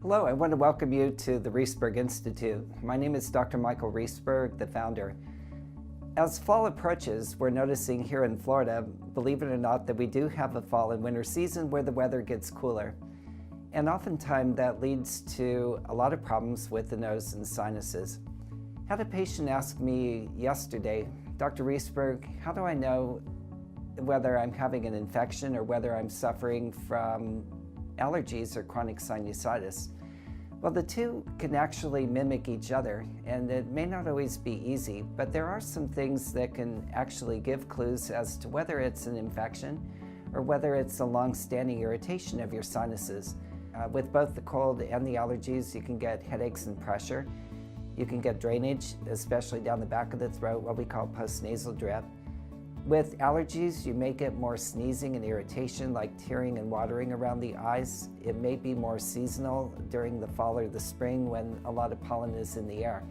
Hello, I want to welcome you to the Riesberg Institute. My name is Dr. Michael Riesberg, the founder. As fall approaches, we're noticing here in Florida, believe it or not, that we do have a fall and winter season where the weather gets cooler. And oftentimes that leads to a lot of problems with the nose and sinuses. I had a patient ask me yesterday, Dr. Riesberg, how do I know whether I'm having an infection or whether I'm suffering from allergies or chronic sinusitis? Well, the two can actually mimic each other, and it may not always be easy, but there are some things that can actually give clues as to whether it's an infection or whether it's a long-standing irritation of your sinuses. With both the cold and the allergies, you can get headaches and pressure. You can get drainage, especially down the back of the throat, what we call postnasal drip. With allergies, you may get more sneezing and irritation like tearing and watering around the eyes. It may be more seasonal during the fall or the spring when a lot of pollen is in the air.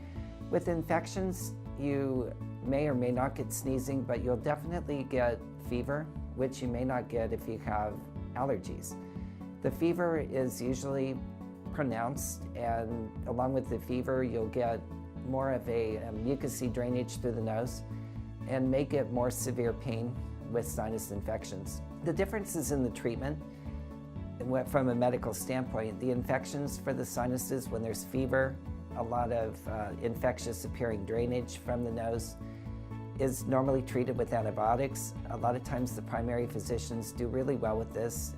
With infections, you may or may not get sneezing, but you'll definitely get fever, which you may not get if you have allergies. The fever is usually pronounced, and along with the fever, you'll get more of a mucousy drainage through the nose and may get more severe pain with sinus infections. The difference is in the treatment. From a medical standpoint, the infections for the sinuses, when there's fever, a lot of infectious appearing drainage from the nose, is normally treated with antibiotics. A lot of times the primary physicians do really well with this,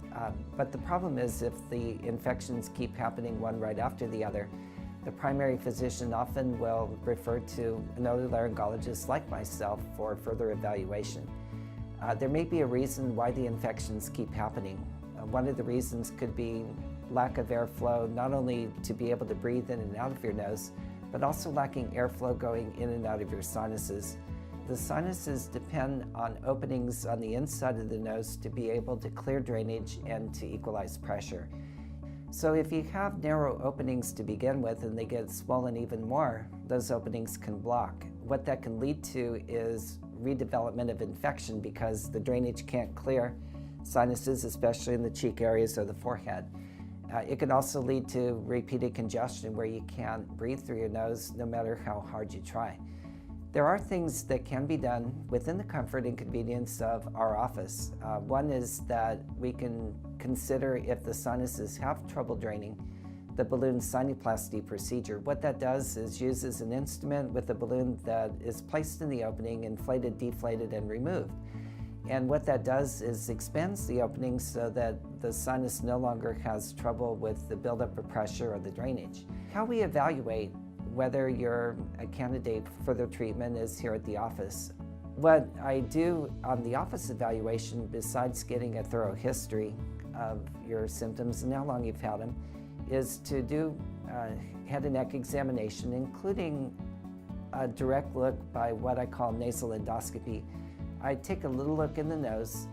but the problem is if the infections keep happening one right after the other, the primary physician often will refer to an otolaryngologist like myself for further evaluation. There may be a reason why the infections keep happening. One of the reasons could be lack of airflow, not only to be able to breathe in and out of your nose, but also lacking airflow going in and out of your sinuses. The sinuses depend on openings on the inside of the nose to be able to clear drainage and to equalize pressure. So if you have narrow openings to begin with and they get swollen even more, those openings can block. What that can lead to is redevelopment of infection because the drainage can't clear sinuses, especially in the cheek areas or the forehead. It can also lead to repeated congestion where you can't breathe through your nose no matter how hard you try. There are things that can be done within the comfort and convenience of our office. One is that we can consider if the sinuses have trouble draining, the balloon sinuplasty procedure. What that does is uses an instrument with a balloon that is placed in the opening, inflated, deflated, and removed. And what that does is expands the opening so that the sinus no longer has trouble with the buildup of pressure or the drainage. How we evaluate whether you're a candidate for further treatment is here at the office. What I do on the office evaluation, besides getting a thorough history of your symptoms and how long you've had them, is to do a head and neck examination, including a direct look by what I call nasal endoscopy. I take a little look in the nose,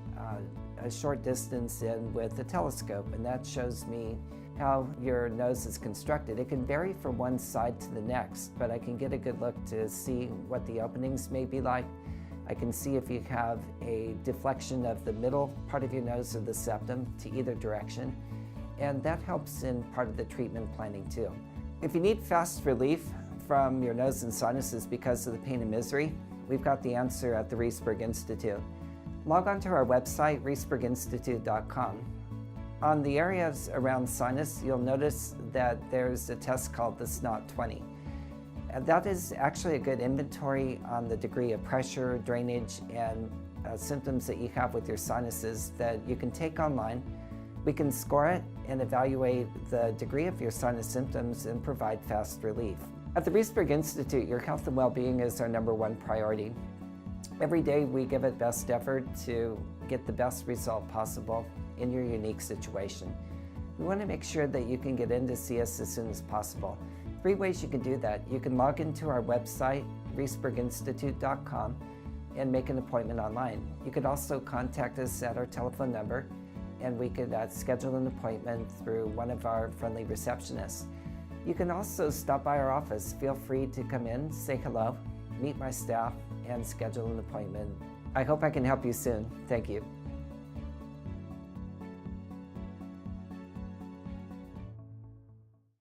a short distance in with a telescope, and that shows me how your nose is constructed. It can vary from one side to the next, but I can get a good look to see what the openings may be like. I can see if you have a deflection of the middle part of your nose or the septum to either direction, and that helps in part of the treatment planning too. If you need fast relief from your nose and sinuses because of the pain and misery, we've got the answer at the Riesberg Institute. Log on to our website, riesberginstitute.com. On the areas around sinus, you'll notice that there's a test called the SNOT 20. That is actually a good inventory on the degree of pressure, drainage, and symptoms that you have with your sinuses that you can take online. We can score it and evaluate the degree of your sinus symptoms and provide fast relief. At the Riesberg Institute, your health and well-being is our #1 priority. Every day we give it best effort to get the best result possible in your unique situation. We want to make sure that you can get in to see us as soon as possible. 3 ways you can do that. You can log into our website, riesberginstitute.com, and make an appointment online. You could also contact us at our telephone number, and we could schedule an appointment through one of our friendly receptionists. You can also stop by our office. Feel free to come in, say hello, meet my staff, and schedule an appointment. I hope I can help you soon. Thank you.